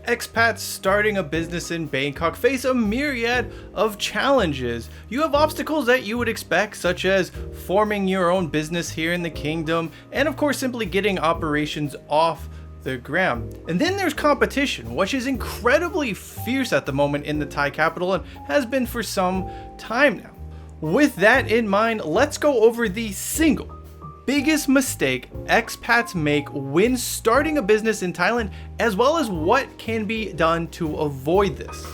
Expats starting a business in Bangkok face a myriad of challenges. You have obstacles that you would expect, such as forming your own business here in the kingdom, and of course simply getting operations off the ground. And then there's competition, which is incredibly fierce at the moment in the Thai capital and has been for some time now. With that in mind, let's go over the single biggest mistake expats make when starting a business in Thailand, as well as what can be done to avoid this.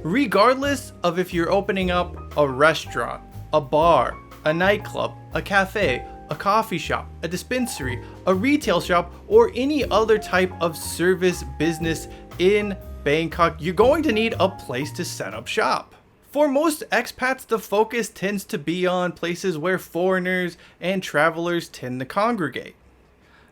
Regardless of if you're opening up a restaurant, a bar, a nightclub, a cafe, a coffee shop, a dispensary, a retail shop, or any other type of service business in Bangkok, you're going to need a place to set up shop. For most expats, the focus tends to be on places where foreigners and travelers tend to congregate.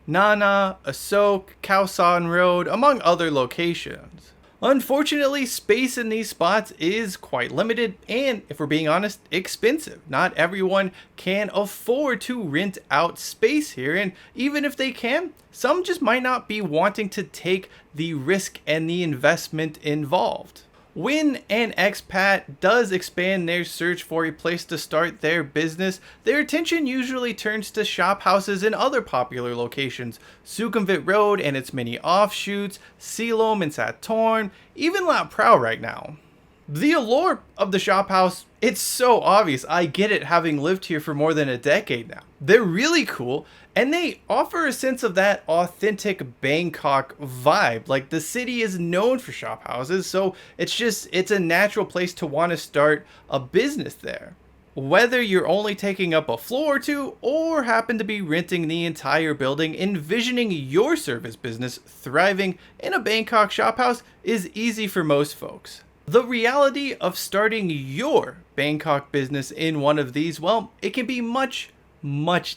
Nana, Asoke, Khao Road, among other locations. Unfortunately, space in these spots is quite limited and, if we're being honest, expensive. Not everyone can afford to rent out space here, and even if they can, some just might not be wanting to take the risk and the investment involved. When an expat does expand their search for a place to start their business, their attention usually turns to shop houses in other popular locations. Sukhumvit Road and its many offshoots, Silom and Satorn, even La Prao right now. The allure of the shop house, it's so obvious. I get it, having lived here for more than a decade now. They're really cool, and they offer a sense of that authentic Bangkok vibe. Like, the city is known for shop houses, so it's a natural place to want to start a business there. Whether you're only taking up a floor or two, or happen to be renting the entire building, envisioning your service business thriving in a Bangkok shop house is easy for most folks. The reality of starting your Bangkok business in one of these, well, it can be much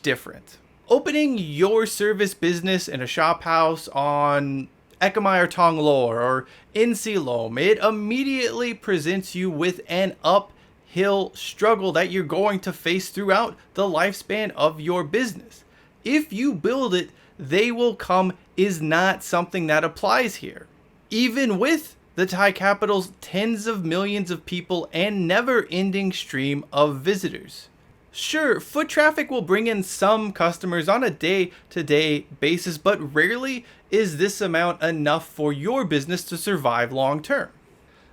different. Opening your service business in a shop house on Ekamai or Tonglor or in Silom, it immediately presents you with an uphill struggle that you're going to face throughout the lifespan of your business. If you build it, they will come is not something that applies here. Even with the Thai capital's tens of millions of people and never-ending stream of visitors. Sure, foot traffic will bring in some customers on a day-to-day basis, but rarely is this amount enough for your business to survive long-term.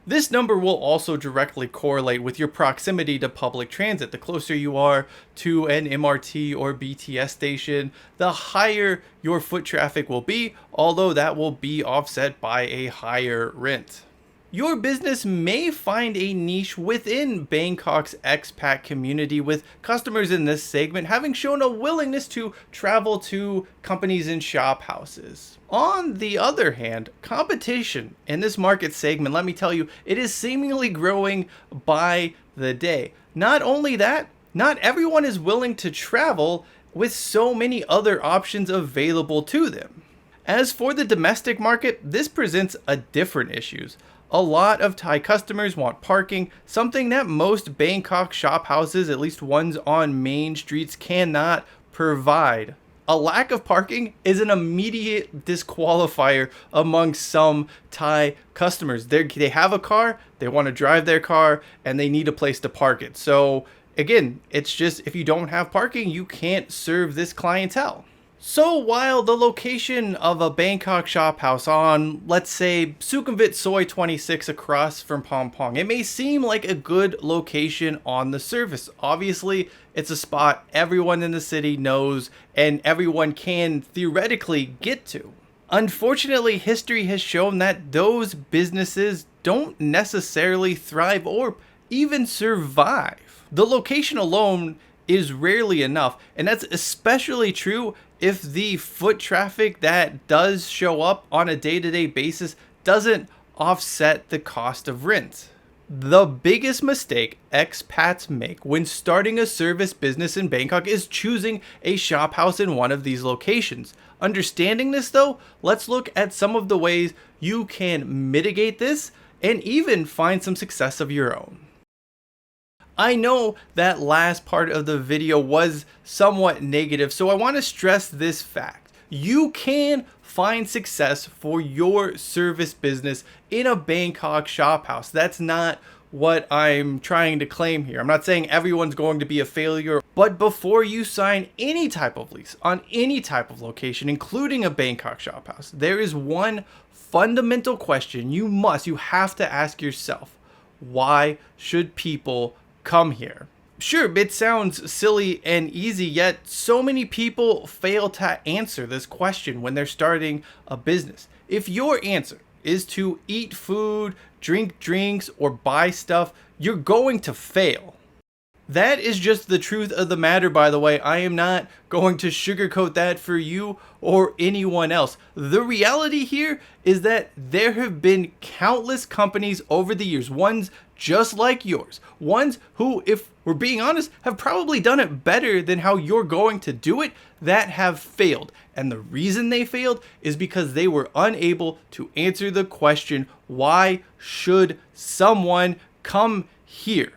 This number will also directly correlate with your proximity to public transit. The closer you are to an MRT or BTS station, the higher your foot traffic will be, although that will be offset by a higher rent. Your business may find a niche within Bangkok's expat community, with customers in this segment having shown a willingness to travel to companies and shop houses. On the other hand, competition in this market segment, let me tell you, it is seemingly growing by the day. Not only that, not everyone is willing to travel with so many other options available to them. As for the domestic market, this presents a different issues. A lot of Thai customers want parking, something that most Bangkok shop houses, at least ones on main streets, cannot provide. A lack of parking is an immediate disqualifier among some Thai customers. They have a car, they want to drive their car, and they need a place to park it. So again, it's just, if you don't have parking, you can't serve this clientele. So while the location of a Bangkok shop house on, let's say, Sukhumvit Soi 26 across from Pompong, it may seem like a good location on the surface. Obviously, it's a spot everyone in the city knows and everyone can theoretically get to. Unfortunately, history has shown that those businesses don't necessarily thrive or even survive. The location alone is rarely enough, and that's especially true if the foot traffic that does show up on a day-to-day basis doesn't offset the cost of rent. The biggest mistake expats make when starting a service business in Bangkok is choosing a shop house in one of these locations. Understanding this though, let's look at some of the ways you can mitigate this and even find some success of your own. I know that last part of the video was somewhat negative, so I want to stress this fact. You can find success for your service business in a Bangkok shop house. That's not what I'm trying to claim here. I'm not saying everyone's going to be a failure, but before you sign any type of lease on any type of location, including a Bangkok shop house, there is one fundamental question you have to ask yourself. Why should people come here? Sure, it sounds silly and easy, yet so many people fail to answer this question when they're starting a business. If your answer is to eat food, drink drinks, or buy stuff, you're going to fail. That is just the truth of the matter, by the way. I am not going to sugarcoat that for you or anyone else. The reality here is that there have been countless companies over the years, ones just like yours, ones who, if we're being honest, have probably done it better than how you're going to do it, that have failed. And the reason they failed is because they were unable to answer the question, why should someone come here?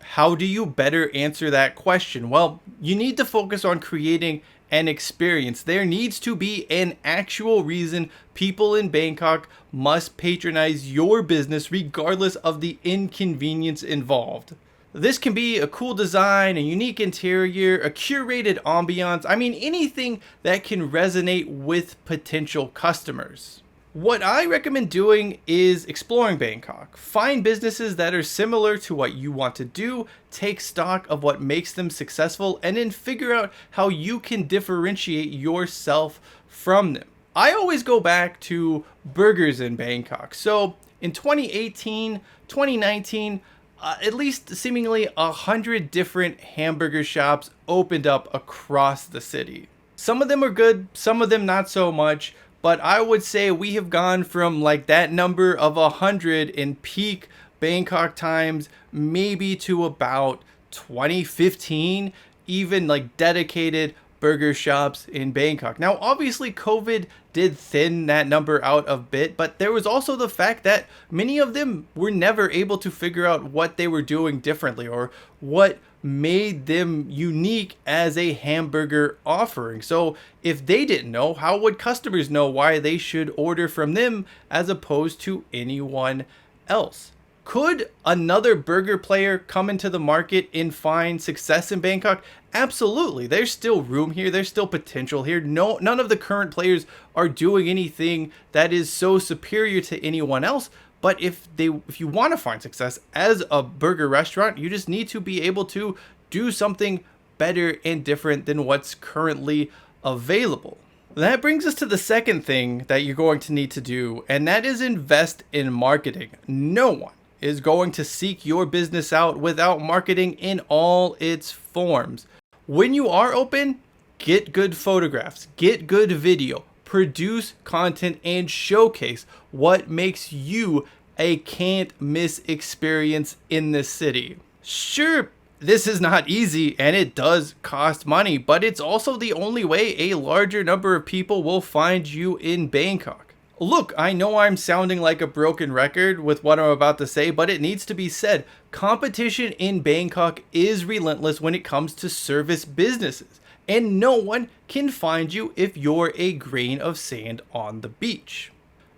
How do you better answer that question? Well, you need to focus on creating an experience. There needs to be an actual reason people in Bangkok must patronize your business regardless of the inconvenience involved. This can be a cool design, a unique interior, a curated ambiance. I mean, anything that can resonate with potential customers. What I recommend doing is exploring Bangkok. Find businesses that are similar to what you want to do, take stock of what makes them successful, and then figure out how you can differentiate yourself from them. I always go back to burgers in Bangkok. So in 2018, 2019, at least seemingly 100 different hamburger shops opened up across the city. Some of them are good, some of them not so much. But I would say we have gone from like that number of 100 in peak Bangkok times, maybe to about 2015, even like dedicated burger shops in Bangkok. Now, obviously, COVID did thin that number out a bit, but there was also the fact that many of them were never able to figure out what they were doing differently or what made them unique as a hamburger offering. So if they didn't know, how would customers know why they should order from them as opposed to anyone else? Could another burger player come into the market and find success in Bangkok? Absolutely. There's still room here. There's still potential here. None of the current players are doing anything that is so superior to anyone else. But if you want to find success as a burger restaurant, you just need to be able to do something better and different than what's currently available. That brings us to the second thing that you're going to need to do, and that is invest in marketing. No one is going to seek your business out without marketing in all its forms. When you are open, get good photographs, get good video, produce content, and showcase what makes you a can't miss experience in this city. Sure, this is not easy and it does cost money, but it's also the only way a larger number of people will find you in Bangkok. Look, I know I'm sounding like a broken record with what I'm about to say, but it needs to be said. Competition in Bangkok is relentless when it comes to service businesses, and no one can find you if you're a grain of sand on the beach.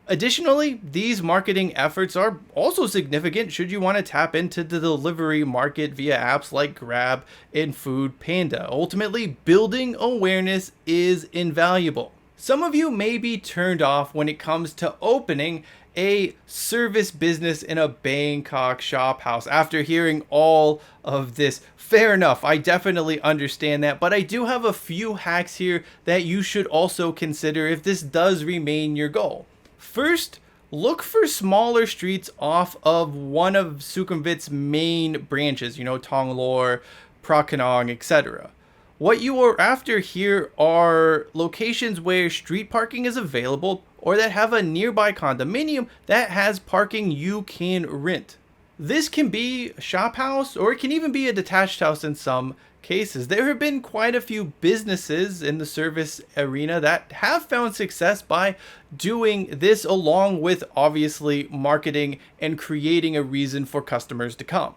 Additionally, these marketing efforts are also significant should you want to tap into the delivery market via apps like Grab and Food Panda. Ultimately, building awareness is invaluable. Some of you may be turned off when it comes to opening a service business in a Bangkok shop house after hearing all of this. Fair enough, I definitely understand that, but I do have a few hacks here that you should also consider if this does remain your goal. First, look for smaller streets off of one of Sukhumvit's main branches, Tonglor, Prakanong, etc. What you are after here are locations where street parking is available or that have a nearby condominium that has parking you can rent. This can be a shop house or it can even be a detached house in some cases. There have been quite a few businesses in the service arena that have found success by doing this, along with obviously marketing and creating a reason for customers to come.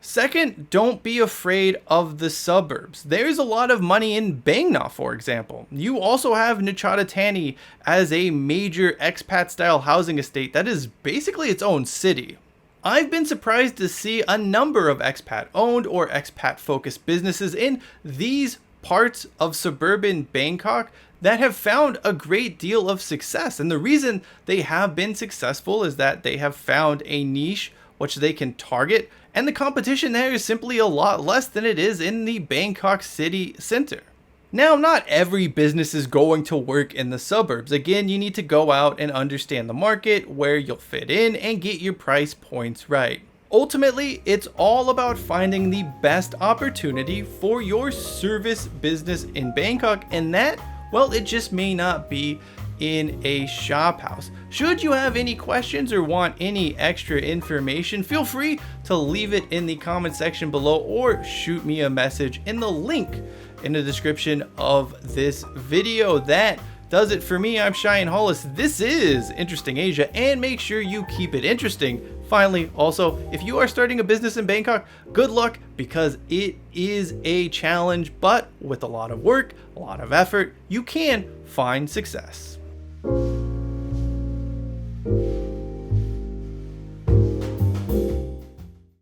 Second, don't be afraid of the suburbs. There's a lot of money in Bangkok, for example. You also have Nuchatatani as a major expat-style housing estate that is basically its own city. I've been surprised to see a number of expat-owned or expat-focused businesses in these parts of suburban Bangkok that have found a great deal of success. And the reason they have been successful is that they have found a niche which they can target, and the competition there is simply a lot less than it is in the Bangkok city center. Now, not every business is going to work in the suburbs. Again, you need to go out and understand the market, where you'll fit in, and get your price points right. Ultimately, it's all about finding the best opportunity for your service business in Bangkok, and that, well, it just may not be in a shop house. Should you have any questions or want any extra information, feel free to leave it in the comment section below or shoot me a message in the link in the description of this video. That does it for me. I'm Cheyenne Hollis. This is Interesting Asia, and make sure you keep it interesting. Finally, also, if you are starting a business in Bangkok, good luck, because it is a challenge, but with a lot of work, a lot of effort, you can find success.